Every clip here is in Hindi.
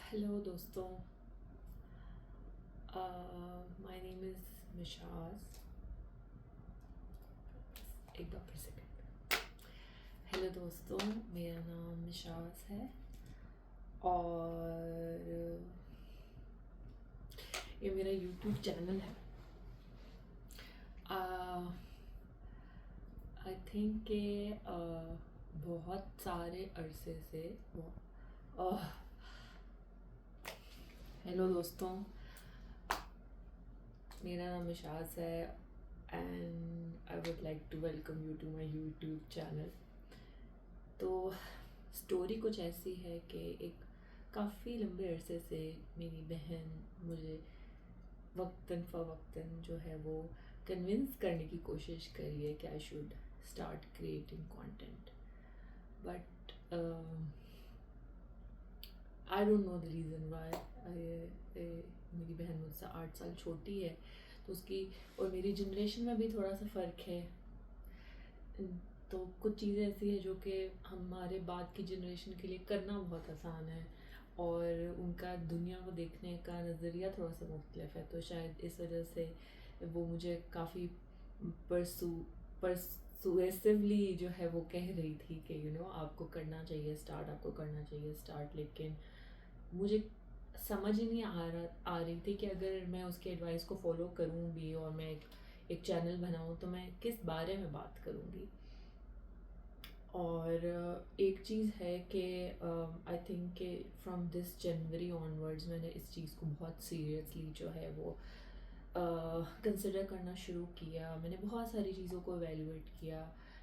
हेलो दोस्तों। My name is Mishaj. एक बार फिर से। हेलो दोस्तों, मेरा नाम मिशाज है और ये मेरा यूट्यूब चैनल है। आई थिंक कि बहुत सारे अरसे से हेलो दोस्तों, मेरा नाम मिशाज है and I would like to welcome you to my YouTube channel. तो स्टोरी कुछ ऐसी है कि एक काफ़ी लंबे अरसे से मेरी बहन मुझे वक्तन फ़वक्तन जो है वो कन्विंस करने की कोशिश करी है कि I should start creating content, but I don't know the reason why. मेरी बहन मुझसे 8 साल छोटी है, तो उसकी और मेरी जनरेशन में भी थोड़ा सा फ़र्क है। तो कुछ चीज़ें ऐसी है जो कि हमारे बाद की जनरेशन के लिए करना बहुत आसान है और उनका दुनिया को देखने का नज़रिया थोड़ा सा मुख्तलिफ है, तो शायद इस वजह से वो मुझे काफ़ी परसू परसुएसिवली जो है वो कह रही थी कि आपको करना चाहिए स्टार्ट, आपको करना चाहिए स्टार्ट। लेकिन मुझे समझ ही नहीं आ रही थी कि अगर मैं उसके एडवाइस को फॉलो करूँ भी और मैं एक चैनल बनाऊँ तो मैं किस बारे में बात करूँगी। और एक चीज़ है कि आई थिंक कि फ्रॉम दिस जनवरी ऑनवर्ड्स मैंने इस चीज़ को बहुत सीरियसली जो है वो कंसिडर करना शुरू किया। मैंने बहुत सारी चीज़ों को एवेलुएट किया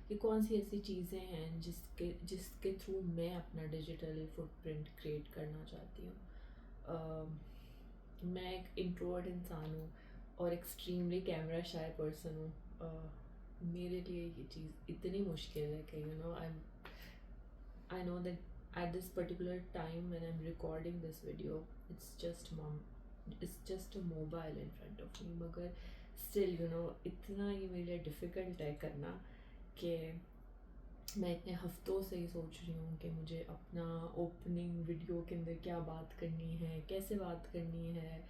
कि कौन सी ऐसी चीज़ें हैं जिसके थ्रू मैं अपना डिजिटल फुटप्रिंट क्रिएट करना चाहती हूँ। मैं एक इंट्रोवर्ट इंसान हूँ और एक्सट्रीमली कैमरा शाय पर्सन हूँ। मेरे लिए ये चीज़ इतनी मुश्किल है कि I know that at this particular time when I am recording this video it's just a mobile in front of me, मगर स्टिल इतना ये मेरे लिए डिफ़िकल्ट है करना कि मैं इतने हफ्तों से ही सोच रही हूँ कि मुझे अपना ओपनिंग वीडियो के अंदर क्या बात करनी है, कैसे बात करनी है।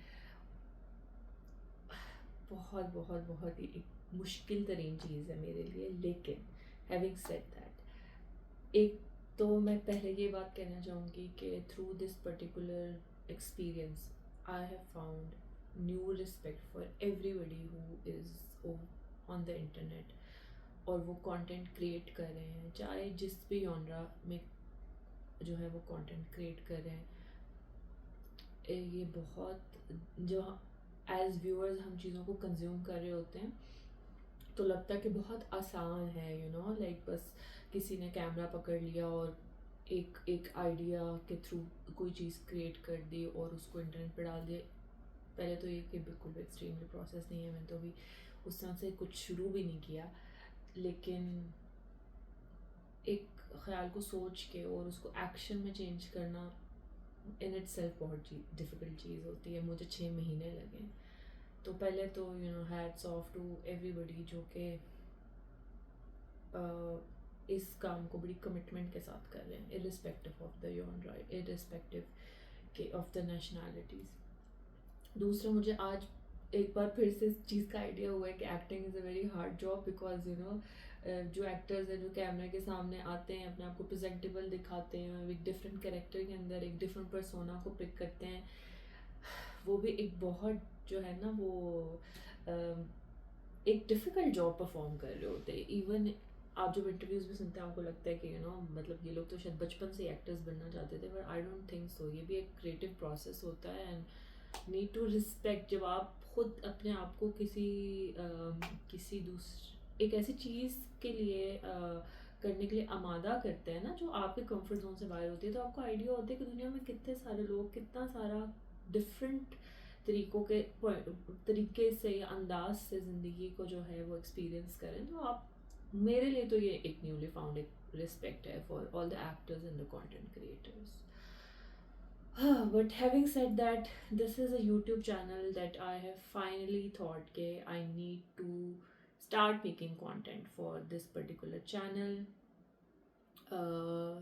बहुत बहुत बहुत ही एक मुश्किल तरीन चीज़ है मेरे लिए। लेकिन हैविंग सेड दैट, एक तो मैं पहले ये बात कहना चाहूँगी कि through this particular experience I have found new respect for everybody who is on the internet और वो कंटेंट क्रिएट कर रहे हैं, चाहे जिस भी जॉनरा में जो है वो कंटेंट क्रिएट कर रहे हैं। ये बहुत जो एज व्यूअर्स हम चीज़ों को कंज्यूम कर रहे होते हैं तो लगता है कि बहुत आसान है, लाइक बस किसी ने कैमरा पकड़ लिया और एक आइडिया के थ्रू कोई चीज़ क्रिएट कर दी और उसको इंटरनेट पे डाल दिया। पहले तो ये कि बिल्कुल भी एक्सट्रीमली प्रोसेस नहीं है, मैंने तो अभी उस तरह से कुछ शुरू भी नहीं किया। लेकिन एक ख्याल को सोच के और उसको एक्शन में चेंज करना इन इट सेल्फ बहुत डिफ़िकल्ट चीज़ होती है। मुझे 6 महीने लगे। तो पहले तो हैट्स ऑफ टू एवरीबडी जो कि इस काम को बड़ी कमिटमेंट के साथ कर रहे हैं, irrespective of the genre, irrespective के ऑफ द नेशनैलिटीज़। दूसरा, मुझे आज एक बार फिर से इस चीज़ का आइडिया हुआ है कि acting is a very hard job, because जो एक्टर्स हैं जो कैमरे के सामने आते हैं, अपने आप को प्रेजेंटेबल दिखाते हैं, एक डिफरेंट कैरेक्टर के अंदर एक डिफरेंट पर्सोना को पिक करते हैं, वो भी एक बहुत जो है ना वो एक डिफ़िकल्ट जॉब परफॉर्म कर रहे होते हैं। इवन आप जब इंटरव्यूज़ में सुनते हैं आपको लगता है कि मतलब ये लोग तो शायद बचपन से एक्टर्स बनना चाहते थे, but I don't think so. ये भी एक क्रिएटिव प्रोसेस होता है एंड नीड टू रिस्पेक्ट। जब आप खुद अपने आप को किसी दूसरे एक ऐसी चीज़ के लिए करने के लिए आमादा करते हैं ना जो आपके कंफर्ट जोन से बाहर होती है, तो आपको आइडिया होता है कि दुनिया में कितने सारे लोग कितना सारा डिफरेंट तरीके से या अंदाज से ज़िंदगी को जो है वो एक्सपीरियंस करें। तो आप मेरे लिए तो ये एक न्यूली फाउंड एक रिस्पेक्ट है for all the actors and the content creators. But having said that, this is a YouTube channel that I have finally thought that I need to start making content for this particular channel. uh,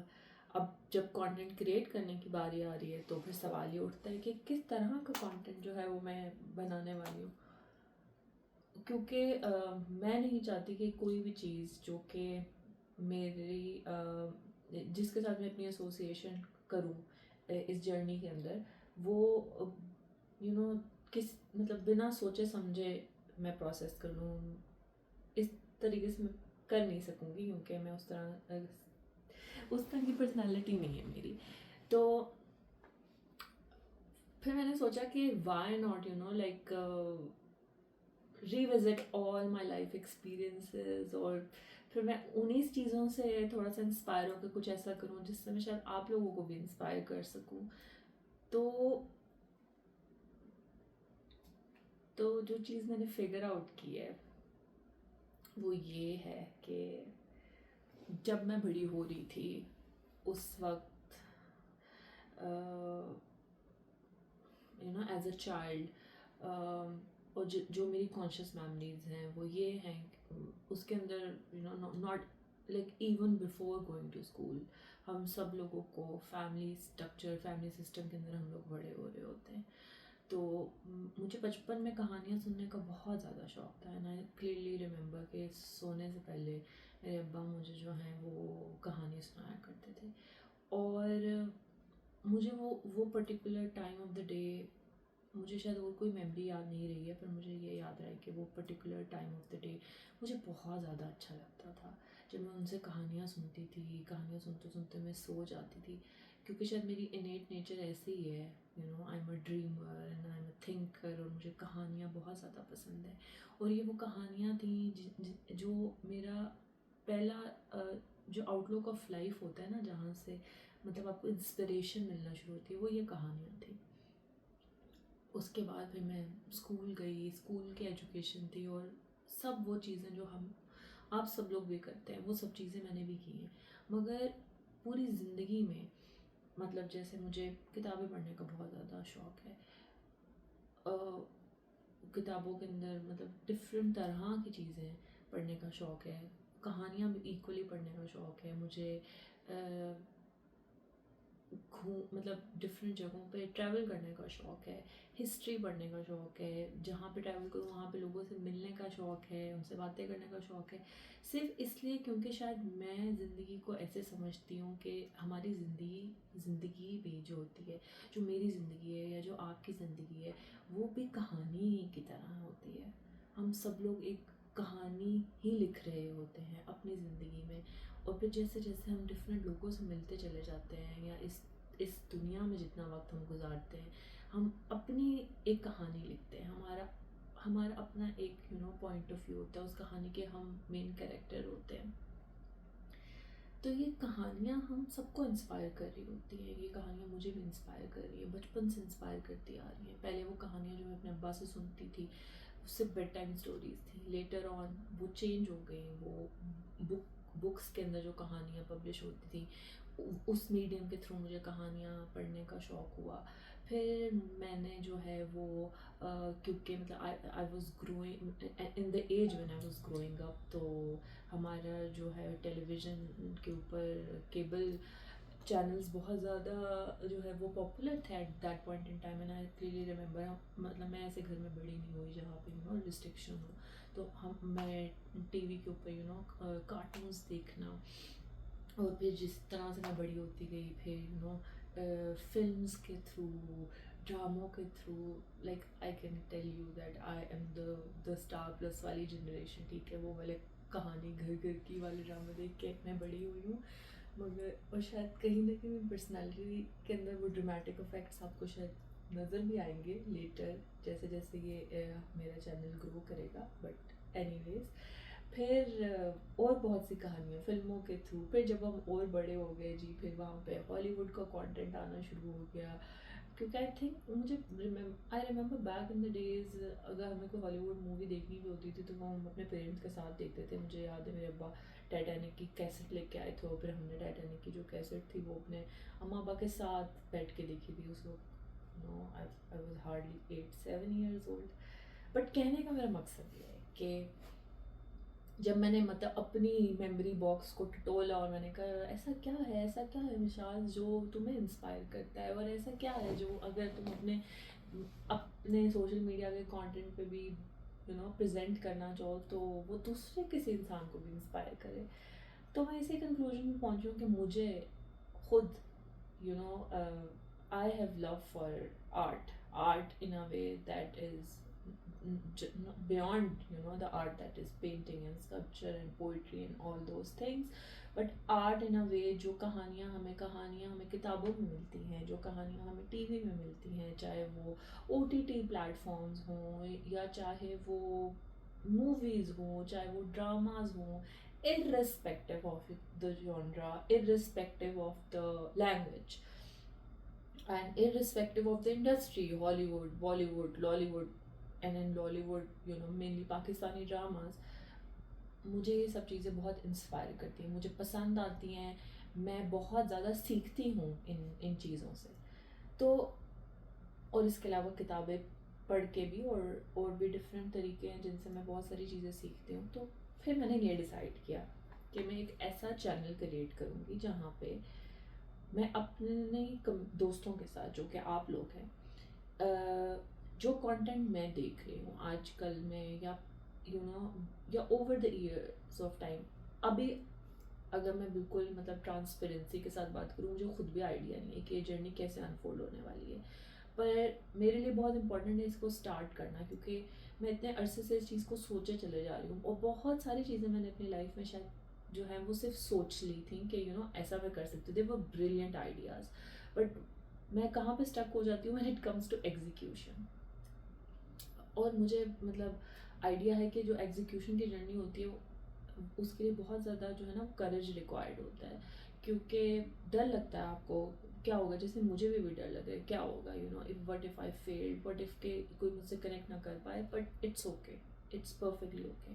अब जब कंटेंट क्रिएट करने की बारी आ रही है तो फिर सवाल ये उठता है कि किस तरह का कंटेंट जो है वो मैं बनाने वाली हूँ, क्योंकि मैं नहीं चाहती कि कोई भी चीज़ जो कि मेरी जिसके साथ मैं अपनी एसोसिएशन करूँ इस जर्नी के अंदर, वो यू नो किस मतलब बिना सोचे समझे मैं प्रोसेस कर लूँ, इस तरीके से मैं कर नहीं सकूँगी, क्योंकि मैं उस तरह की पर्सनालिटी नहीं है मेरी। तो फिर मैंने सोचा कि why not like revisit all my life experiences, और फिर मैं उन्हीं चीज़ों से थोड़ा सा इंस्पायर होकर कुछ ऐसा करूँ जिससे मैं शायद आप लोगों को भी इंस्पायर कर सकूँ। तो जो चीज़ मैंने फिगर आउट की है वो ये है कि जब मैं बड़ी हो रही थी उस वक्त एज अ चाइल्ड, और जो मेरी कॉन्शियस मेमोरीज हैं वो ये हैं, उसके अंदर not like even before going to school हम सब लोगों को फैमिली स्ट्रक्चर, फैमिली सिस्टम के अंदर हम लोग बड़े हो रहे होते हैं। तो मुझे बचपन में कहानियाँ सुनने का बहुत ज़्यादा शौक़ था, एंड आई क्लियरली रिमेंबर कि सोने से पहले मेरे अब्बा मुझे जो हैं वो कहानी सुनाया करते थे। और मुझे वो particular time of the day, मुझे शायद और कोई मेमोरी याद नहीं रही है, पर मुझे ये याद रहा है कि वो particular time of the day मुझे बहुत ज़्यादा अच्छा लगता था जब मैं उनसे कहानियाँ सुनती थी। कहानियाँ सुनते सुनते मैं सो जाती थी, क्योंकि शायद मेरी इनेट नेचर ऐसी ही है, I am a dreamer and I am a thinker, और मुझे कहानियाँ बहुत ज़्यादा पसंद है। और ये वो कहानियाँ थी जो मेरा पहला जो आउटलुक ऑफ लाइफ होता है ना, जहाँ से मतलब आपको इंस्पिरेशन मिलना शुरू होती है, वो ये कहानियाँ थी। उसके बाद फिर मैं स्कूल गई, स्कूल की एजुकेशन थी, और सब वो चीज़ें जो आप सब लोग भी करते हैं वो सब चीज़ें मैंने भी की हैं। मगर पूरी ज़िंदगी में मतलब जैसे मुझे किताबें पढ़ने का बहुत ज़्यादा शौक़ है, किताबों के अंदर मतलब डिफरेंट तरह की चीज़ें पढ़ने का शौक़ है, कहानियाँ भी इक्वली पढ़ने का शौक़ है मुझे। मतलब डिफरेंट जगहों पे ट्रैवल करने का शौक़ है, हिस्ट्री पढ़ने का शौक़ है, जहाँ पे ट्रैवल करूँ वहाँ पे लोगों से मिलने का शौक़ है, उनसे बातें करने का शौक़ है। सिर्फ इसलिए क्योंकि शायद मैं ज़िंदगी को ऐसे समझती हूँ कि हमारी ज़िंदगी भी जो होती है, जो मेरी ज़िंदगी है या जो आपकी ज़िंदगी है, वो भी कहानी की तरह होती है। हम सब लोग एक कहानी ही लिख रहे होते हैं अपनी ज़िंदगी में, और फिर जैसे जैसे हम डिफरेंट लोगों से मिलते चले जाते हैं या इस दुनिया में जितना वक्त हम गुजारते हैं, हम अपनी एक कहानी लिखते हैं। हमारा अपना एक पॉइंट ऑफ व्यू होता है, उस कहानी के हम मेन कैरेक्टर होते हैं। तो ये कहानियाँ हम सबको इंस्पायर कर रही होती हैं, ये कहानियाँ मुझे भी इंस्पायर कर रही हैं, बचपन से इंस्पायर करती आ रही हैं। पहले वो कहानियाँ जो मैं अपने अब्बा से सुनती थी सिर्फ बेड टाइम स्टोरीज़ थी, लेटर ऑन वो चेंज हो गई, वो बुक्स के अंदर जो कहानियाँ पब्लिश होती थी उस मीडियम के थ्रू मुझे कहानियाँ पढ़ने का शौक़ हुआ। फिर मैंने जो है वो क्योंकि मतलब I was growing in the age when I was growing up, तो हमारा जो है टेलीविज़न के ऊपर केबल चैनल्स बहुत ज़्यादा जो है वो पॉपुलर थे at that point in time, and I clearly remember. मतलब मैं ऐसे घर में बड़ी नहीं हुई जहाँ पे रिस्ट्रिक्शन हो, तो मैं टीवी के ऊपर कार्टून्स देखना, और फिर जिस तरह से मैं बड़ी होती गई फिर फिल्म्स के थ्रू, ड्रामों के through, like I can tell you that I am the Star Plus वाली जनरेशन, ठीक है, वो वाले कहानी घर घर की वाले ड्रामे देख के मैं बड़ी हुई हूँ। मगर और शायद कहीं ना कहीं पर्सनालिटी के अंदर वो ड्रामेटिक इफेक्ट्स आपको शायद नज़र भी आएंगे लेटर, जैसे जैसे ये मेरा चैनल ग्रो करेगा। बट एनीवेज, फिर और बहुत सी कहानियाँ फिल्मों के थ्रू, फिर जब हम और बड़े हो गए जी, फिर वहाँ पे हॉलीवुड का कंटेंट आना शुरू हो गया, क्योंकि I think I remember back in the days, अगर हमें कोई हॉलीवुड मूवी देखनी भी होती थी तो वो हम अपने पेरेंट्स के साथ देखते थे। मुझे याद है मेरे अब्बा टाइटैनिक की कैसेट लेके आए थे, और फिर हमने टाइटैनिक की जो कैसेट थी वो अपने अम्मा अब्बा के साथ बैठ के देखी थी उस वक्त। I was hardly 8-7 years old. But कहने का मेरा मकसद ये है कि जब मैंने मतलब अपनी मेमोरी बॉक्स को टटोला और मैंने कहा ऐसा क्या है मिशाल जो तुम्हें इंस्पायर करता है, और ऐसा क्या है जो अगर तुम अपने अपने सोशल मीडिया के कंटेंट पे भी प्रेजेंट करना चाहो तो वो दूसरे किसी इंसान को भी इंस्पायर करे। तो मैं इसी कंक्लूजन में पहुंची हूँ कि मुझे खुद you know I have love for art in a way that is beyond the art that is painting and sculpture and poetry and all those things, but art in a way जो कहानियाँ हमें किताबों में मिलती हैं, जो कहानियाँ हमें टीवी में मिलती हैं, चाहे वो OTT प्लेटफॉर्म्स हों या चाहे वो मूवीज़ हों, चाहे वो ड्रामाज हों, irrespective of the genre, irrespective of the language, and irrespective of the industry, Hollywood, Bollywood, Lollywood, and in Lollywood mainly Pakistani dramas, मुझे ये सब चीज़ें बहुत इंस्पायर करती हैं, मुझे पसंद आती हैं, मैं बहुत ज़्यादा सीखती हूँ इन चीज़ों से। तो और इसके अलावा किताबें पढ़ के भी और भी डिफरेंट तरीके हैं जिनसे मैं बहुत सारी चीज़ें सीखती हूँ। तो फिर मैंने ये डिसाइड किया कि मैं एक ऐसा चैनल क्रिएट करूँगी जहाँ पे मैं अपने दोस्तों के साथ, जो कि आप लोग हैं, जो कंटेंट मैं देख रही हूँ आजकल में या या over the years of time, अभी अगर मैं बिल्कुल मतलब ट्रांसपेरेंसी के साथ बात करूँ, मुझे खुद भी आइडिया नहीं है कि ये जर्नी कैसे अनफोल्ड होने वाली है, पर मेरे लिए बहुत इंपॉर्टेंट है इसको स्टार्ट करना, क्योंकि मैं इतने अरसे से इस चीज़ को सोचे चले जा रही हूँ और बहुत सारी चीज़ें मैंने अपनी लाइफ में शायद जो है वो सिर्फ सोच ली थी कि ऐसा मैं कर सकती थी, वो ब्रिलियंट आइडियाज़, बट मैं कहाँ पे स्टक हो जाती हूँ when it comes to execution. और मुझे मतलब आइडिया है कि जो एग्जीक्यूशन की जर्नी होती है उसके लिए बहुत ज़्यादा जो है ना करेज रिक्वायर्ड होता है, क्योंकि डर लगता है आपको क्या होगा, जैसे मुझे भी डर लगे क्या होगा if what if I fail, what if के कोई मुझसे कनेक्ट ना कर पाए, but it's okay, it's perfectly okay.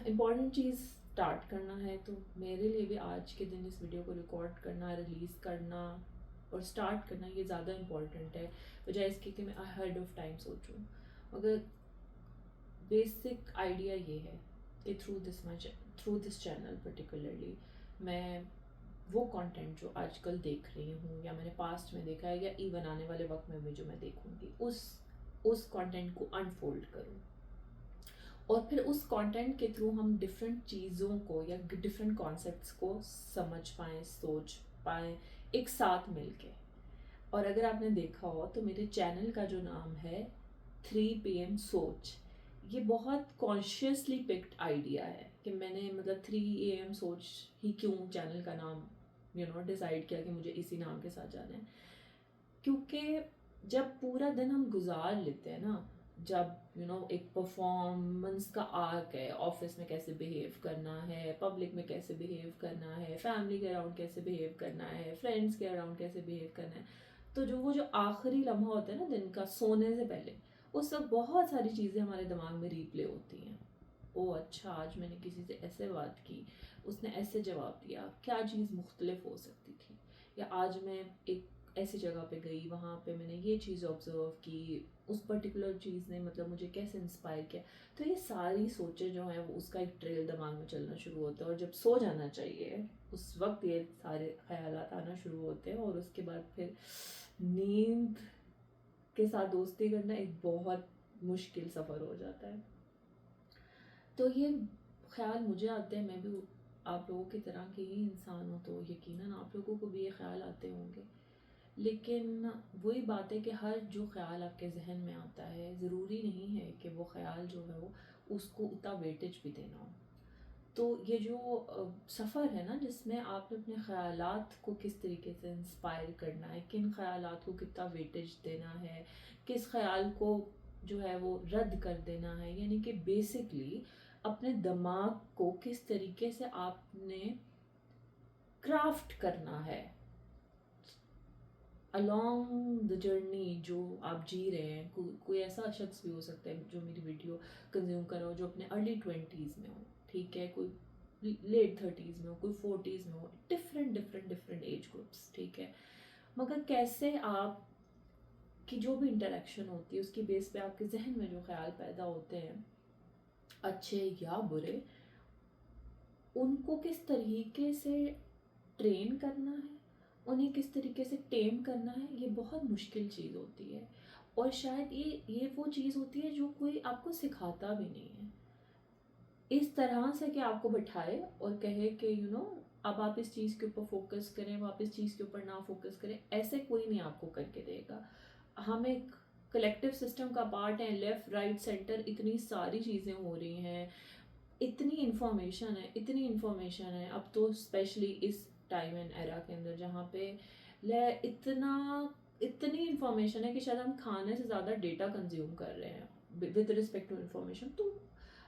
Important cheese start करना है, तो मेरे लिए भी आज के दिन इस वीडियो को रिकॉर्ड करना, रिलीज़ करना और स्टार्ट करना ये ज़्यादा इम्पॉर्टेंट है बजाय इसके कि मैं अहेड ऑफ टाइम सोचूं। मगर बेसिक आइडिया ये है कि थ्रू दिस चैनल पर्टिकुलरली मैं वो कंटेंट जो आजकल देख रही हूँ या मैंने पास्ट में देखा है या इवन आने वाले वक्त में भी जो मैं देखूँगी उस कंटेंट को अनफोल्ड करूँ, और फिर उस कंटेंट के थ्रू हम डिफरेंट चीज़ों को या डिफरेंट कॉन्सेप्ट्स को समझ पाएँ, सोच पाएँ एक साथ मिलके। और अगर आपने देखा हो तो मेरे चैनल का जो नाम है 3 PM सोच, ये बहुत कॉन्शियसली पिक्ड आइडिया है कि मैंने मतलब 3 AM सोच ही क्यों चैनल का नाम डिसाइड किया कि मुझे इसी नाम के साथ जाना है, क्योंकि जब पूरा दिन हम गुजार लेते हैं ना, जब एक परफॉर्मेंस का आर्क है, ऑफिस में कैसे बिहेव करना है, पब्लिक में कैसे बिहेव करना है, फैमिली के अराउंड कैसे बिहेव करना है, फ्रेंड्स के अराउंड कैसे बिहेव करना है, तो जो आखिरी लम्हा होता है ना दिन का सोने से पहले, उस वक्त बहुत सारी चीज़ें हमारे दिमाग में रीप्ले होती हैं। ओ अच्छा, आज मैंने किसी से ऐसे बात की, उसने ऐसे जवाब दिया, क्या चीज़ मुख्तलिफ हो सकती थी, या आज मैं एक ऐसी जगह पे गई, वहाँ पे मैंने ये चीज़ ऑब्जर्व की, उस पर्टिकुलर चीज़ ने मतलब मुझे कैसे इंस्पायर किया। तो ये सारी सोचें जो हैं वो उसका एक ट्रेल दिमाग में चलना शुरू होता है, और जब सो जाना चाहिए उस वक्त ये सारे ख्यालात आना शुरू होते हैं, और उसके बाद फिर नींद के साथ दोस्ती करना एक बहुत मुश्किल सफ़र हो जाता है। तो ये ख्याल मुझे आते हैं, मैं भी आप लोगों की तरह के ही इंसान हूँ, तो यकीनन आप लोगों को भी ये ख्याल आते होंगे, लेकिन वही बात है कि हर जो ख्याल आपके जहन में आता है ज़रूरी नहीं है कि वो ख्याल जो है वो उसको उतना वेटेज भी देना हो। तो ये जो सफ़र है ना, जिसमें आपने अपने ख्यालात को किस तरीके से इंस्पायर करना है, किन ख्यालात को कितना वेटेज देना है, किस ख्याल को जो है वो रद्द कर देना है, यानी कि बेसिकली अपने दिमाग को किस तरीके से आपने क्राफ्ट करना है अलॉन्ग द जर्नी जो आप जी रहे हैं। कोई ऐसा शख्स भी हो सकता है जो मेरी वीडियो कंज्यूम कर रहा हो जो अपने अर्ली 20s में हो, ठीक है, कोई लेट 30s में हो, कोई 40s में हो, डिफरेंट एज ग्रुप्स, ठीक है। मगर कैसे आप की जो भी इंटरेक्शन होती है उसकी बेस पे आपके जहन में जो ख्याल पैदा होते हैं अच्छे या बुरे, उनको किस तरीके से ट्रेन करना है, उन्हें किस तरीके से टेम करना है, ये बहुत मुश्किल चीज़ होती है। और शायद ये वो चीज़ होती है जो कोई आपको सिखाता भी नहीं है इस तरह से कि आपको बिठाए और कहे कि अब आप इस चीज़ के ऊपर फोकस करें, आप इस चीज़ के ऊपर ना फोकस करें, ऐसे कोई नहीं आपको करके देगा। हम एक कलेक्टिव सिस्टम का पार्ट हैं, लेफ़्ट राइट सेंटर इतनी सारी चीज़ें हो रही हैं, इतनी इन्फॉर्मेशन है अब तो, स्पेशली इस टाइम एंड एरा के अंदर जहाँ पे इतनी इन्फॉर्मेशन है कि शायद हम खाने से ज़्यादा डेटा कंज्यूम कर रहे हैं विद रिस्पेक्ट टू इन्फॉर्मेशन। तो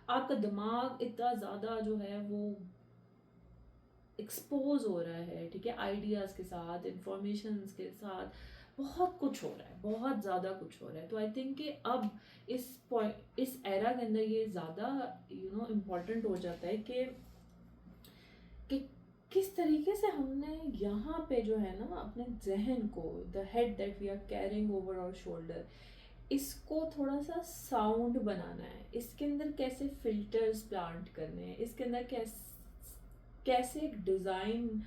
आपका दिमाग इतना ज़्यादा जो है वो एक्सपोज हो रहा है, ठीक है, आइडियाज़ के साथ, इंफॉर्मेशन के साथ, बहुत कुछ हो रहा है, बहुत ज़्यादा कुछ हो रहा है। तो आई थिंक कि अब इस एरा के अंदर ये ज़्यादा इम्पॉर्टेंट हो जाता है कि किस तरीके से हमने यहाँ पे जो है ना अपने जहन को, the head that we are carrying over our shoulder, इसको थोड़ा सा साउंड बनाना है, इसके अंदर कैसे फिल्टर्स प्लांट करने हैं, इसके अंदर कैसे एक डिज़ाइन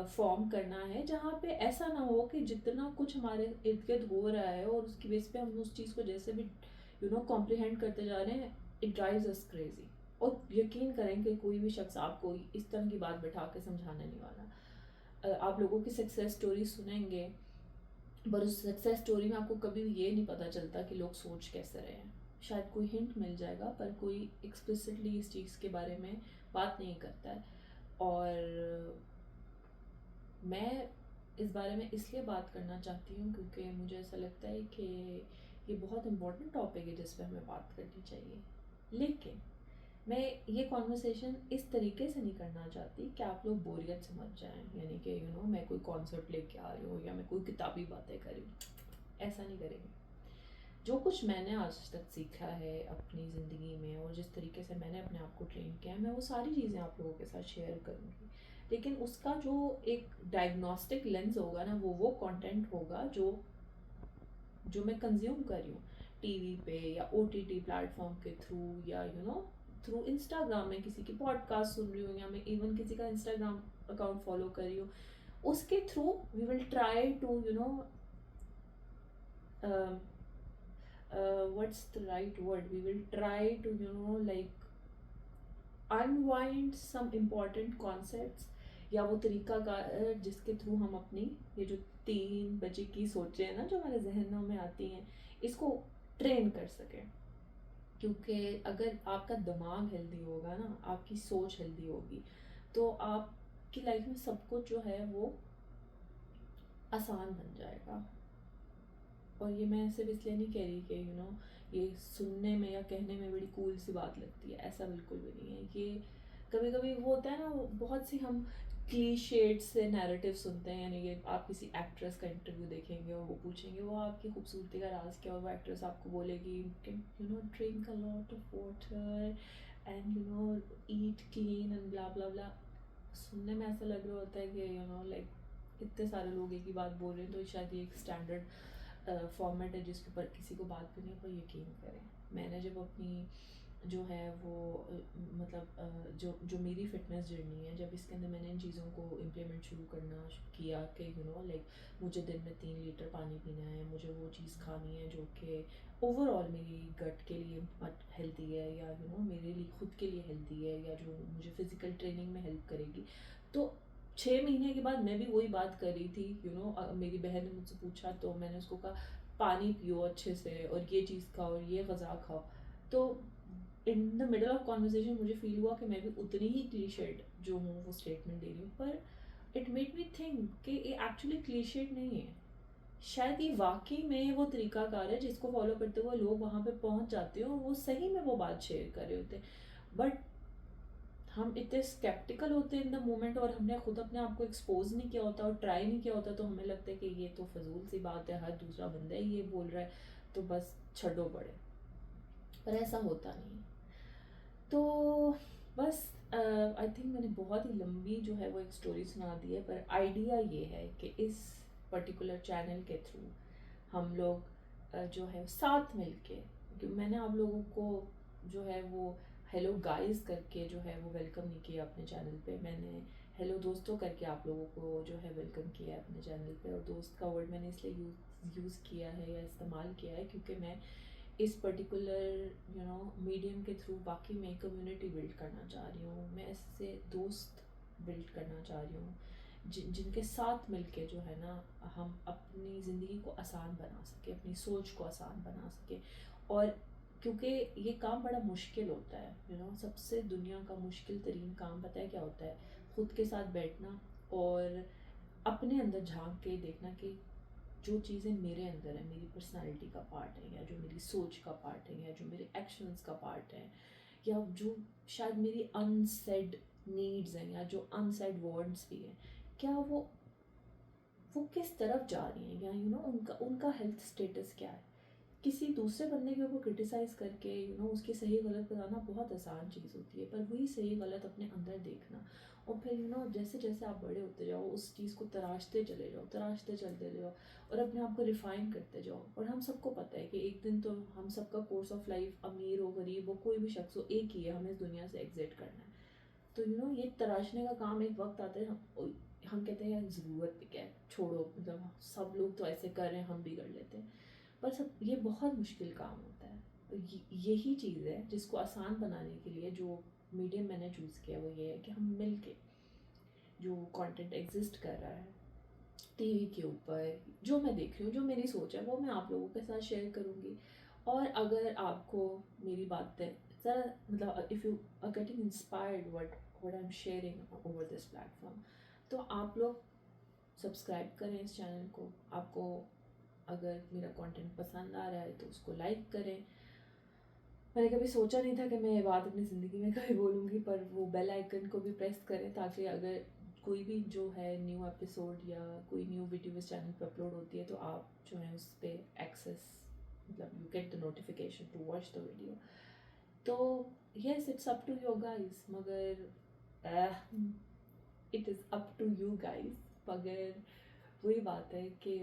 फॉर्म करना है जहाँ पे ऐसा ना हो कि जितना कुछ हमारे इर्द गिर्द हो रहा है और उसकी बेस पे हम उस चीज़ को जैसे भी कॉम्प्रिहेंड करते जा रहे हैं, इट ड्राइव्स अस क्रेजी। और यकीन करें कि कोई भी शख्स आपको इस तरह की बात बैठा के समझाने नहीं वाला। आप लोगों की सक्सेस स्टोरी सुनेंगे, पर उस सक्सेस स्टोरी में आपको कभी भी ये नहीं पता चलता कि लोग सोच कैसे रहे हैं। शायद कोई हिंट मिल जाएगा, पर कोई एक्सप्लिसिटली इस चीज़ के बारे में बात नहीं करता है। और मैं इस बारे में इसलिए बात करना चाहती हूँ क्योंकि मुझे ऐसा लगता है कि ये बहुत इम्पोर्टेंट टॉपिक है जिस पर हमें बात करनी चाहिए। लेकिन मैं ये कॉन्वर्सेशन इस तरीके से नहीं करना चाहती कि आप लोग बोरियत समझ जाएं, यानी कि मैं कोई कॉन्सेप्ट लेके आ रही हूँ या मैं कोई किताबी बातें कर रही हूँ, ऐसा नहीं करेंगे। जो कुछ मैंने आज तक सीखा है अपनी ज़िंदगी में और जिस तरीके से मैंने अपने आप को ट्रेन किया है, मैं वो सारी चीज़ें आप लोगों के साथ शेयर करूँगी। लेकिन उसका जो एक डायग्नोस्टिक लेंस होगा ना, वो कंटेंट होगा जो जो मैं कंज्यूम कर रही हूँ टीवी पे या ओटीटी प्लेटफॉर्म के थ्रू, या थ्रू इंस्टाग्राम में किसी की पॉडकास्ट सुन रही हूँ, या मैं इवन किसी का इंस्टाग्राम अकाउंट फॉलो कर रही हूँ, उसके through we will try to what's the right word, we will try to like unwind some important concepts, या वो तरीका का जिसके थ्रू हम अपनी ये जो 3 बजे की सोचें हैं ना जो हमारे जहनों में आती हैं, इसको ट्रेन कर सकें। क्योंकि अगर आपका दिमाग हेल्दी होगा ना, आपकी सोच हेल्दी होगी, तो आपकी लाइफ में सब कुछ जो है वो आसान बन जाएगा। और ये मैं सिर्फ इसलिए नहीं कह रही कि ये सुनने में या कहने में बड़ी कूल सी बात लगती है, ऐसा बिल्कुल भी नहीं है। ये कभी कभी वो होता है ना, बहुत सी हम क्लीशेड से नैरेटिव सुनते हैं, यानी कि आप किसी एक्ट्रेस का इंटरव्यू देखेंगे और वो पूछेंगे वो आपकी खूबसूरती का राज क्या, और वो एक्ट्रेस आपको बोलेगी drink a lot of water and eat clean and blah blah blah. सुनने में ऐसा लग रहा होता है कि लाइक इतने सारे लोग एक ही बात बोल रहे हैं, तो शायद ये एक स्टैंडर्ड फॉर्मेट है जिसके ऊपर किसी को बात करनी है। पर यकीन करें, मैंने जब अपनी जो है वो जो मेरी फ़िटनेस जर्नी है, जब इसके अंदर मैंने इन चीज़ों को इम्प्लीमेंट शुरू करना किया कि लाइक मुझे दिन में 3 लीटर पानी पीना है, मुझे वो चीज़ खानी है जो कि ओवरऑल मेरी गट के लिए हेल्दी है, या मेरे लिए खुद के लिए हेल्दी है, या जो मुझे फ़िज़िकल ट्रेनिंग में हेल्प करेगी। तो 6 महीने के बाद मैं भी वही बात कर रही थी। मेरी बहन ने मुझसे पूछा तो मैंने उसको कहा पानी पियो अच्छे से, और ये चीज़ खाओ, और ये गज़ा खाओ। तो in the middle of conversation मुझे फील हुआ कि मैं भी उतनी ही क्लीशेड जो हूँ वो स्टेटमेंट दे रही हूँ, पर इट मेड मी थिंक कि ये एक्चुअली क्लीशेड नहीं है। शायद ये वाकई में वो तरीकाकार है जिसको फॉलो करते हुए लोग वहाँ पे पहुँच जाते हैं और वो सही में वो बात शेयर कर रहे होते हैं। बट हम इतने स्केप्टिकल होते हैं इन द मोमेंट, और हमने खुद अपने आप को एक्सपोज नहीं किया होता और ट्राई नहीं किया होता, तो हमें लगता है कि ये तो फजूल सी बात है, हर दूसरा बंदा ही ये बोल रहा है, तो बस छड्डो पड़े। पर ऐसा होता नहीं। तो बस आई थिंक मैंने बहुत ही लंबी जो है वो एक स्टोरी सुना दी है, पर आइडिया ये है कि इस पर्टिकुलर चैनल के थ्रू हम लोग जो है साथ मिलके, क्योंकि मैंने आप लोगों को जो है वो हेलो गाइस करके जो है वो वेलकम नहीं किया अपने चैनल पे। मैंने हेलो दोस्तों करके आप लोगों को जो है वेलकम किया है अपने चैनल पे। और दोस्त का वर्ड मैंने इसलिए यूज़ किया है या इस्तेमाल किया है क्योंकि मैं इस पर्टिकुलर मीडियम के थ्रू बाकी मैं कम्युनिटी बिल्ड करना चाह रही हूँ। मैं ऐसे दोस्त बिल्ड करना चाह रही हूँ जिनके साथ मिलके जो है ना हम अपनी ज़िंदगी को आसान बना सके, अपनी सोच को आसान बना सके। और क्योंकि ये काम बड़ा मुश्किल होता है, सबसे दुनिया का मुश्किल तरीन काम पता है क्या होता है? खुद के साथ बैठना और अपने अंदर झांक के देखना कि जो चीज़ें मेरे अंदर है, मेरी पर्सनालिटी का पार्ट है, या जो मेरी सोच का पार्ट है, या जो मेरे एक्शंस का पार्ट है, या जो शायद मेरी अनसेड नीड्स हैं या जो अनसेड वर्ड्स भी हैं, क्या वो किस तरफ जा रही हैं, या उनका उनका हेल्थ स्टेटस क्या है। किसी दूसरे बंदे के ऊपर क्रिटिसाइज़ करके उसकी सही गलत बताना बहुत आसान चीज़ होती है, पर वही सही गलत अपने अंदर देखना और फिर जैसे जैसे आप बड़े होते जाओ उस चीज़ को तराशते चलते जाओ और अपने आप को रिफ़ाइन करते जाओ। और हम सबको पता है कि एक दिन तो हम सबका कोर्स ऑफ लाइफ, अमीर हो गरीब हो कोई भी शख्स हो, एक ही है, हमें इस दुनिया से एग्जिट करना है। तो ये तराशने का काम एक वक्त आता है, हम कहते हैं यार ज़रूरत भी क्या है, छोड़ो, मतलब सब लोग तो ऐसे कर रहे हैं, हम भी कर लेते हैं। पर सब ये बहुत मुश्किल काम होता है। तो यही चीज़ है जिसको आसान बनाने के लिए जो मीडियम मैंने चूज़ किया वो ये है कि हम मिल के जो कंटेंट एग्जिस्ट कर रहा है टीवी के ऊपर, जो मैं देख रही हूँ, जो मेरी सोच है, वो मैं आप लोगों के साथ शेयर करूँगी। और अगर आपको मेरी बातें ज़रा मतलब if you are getting inspired what I am sharing over this platform, तो आप लोग सब्सक्राइब करें इस चैनल को। आपको अगर मेरा कंटेंट पसंद आ रहा है तो उसको लाइक करें। मैंने कभी सोचा नहीं था कि मैं ये बात अपनी ज़िंदगी में कभी बोलूँगी, पर वो बेल आइकन को भी प्रेस करें ताकि अगर कोई भी जो है न्यू एपिसोड या कोई न्यू वीडियो इस चैनल पर अपलोड होती है तो आप जो है उस पर एक्सेस, मतलब you get the notification to watch the video. तो yes, it's up to you guys, मगर it is up to you guys, मगर वही बात है कि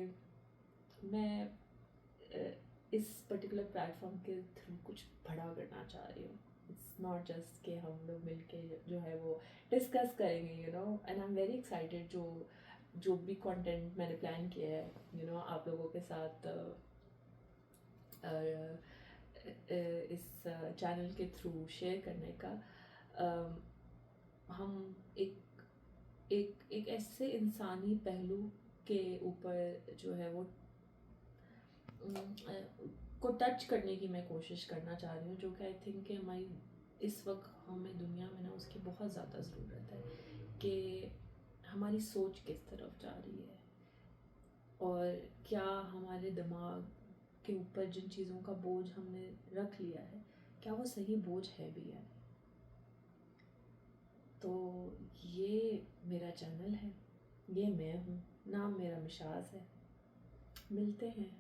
मैं इस पर्टिकुलर प्लेटफॉर्म के थ्रू कुछ बड़ा करना चाह रही हूँ। इट्स नॉट जस्ट कि हम लोग मिलके जो है वो डिस्कस करेंगे, and I am very excited जो भी कंटेंट मैंने प्लान किया है आप लोगों के साथ इस चैनल के थ्रू शेयर करने का। हम एक ऐसे इंसानी पहलू के ऊपर जो है वो को टच करने की मैं कोशिश करना चाह रही हूँ, जो कि आई थिंक कि हमारी इस वक्त हमें दुनिया में ना उसकी बहुत ज़्यादा ज़रूरत है कि हमारी सोच किस तरफ जा रही है और क्या हमारे दिमाग के ऊपर जिन चीज़ों का बोझ हमने रख लिया है क्या वो सही बोझ है भी या नहीं। तो ये मेरा चैनल है, ये मैं हूँ, नाम मेरा मिशाज है। मिलते हैं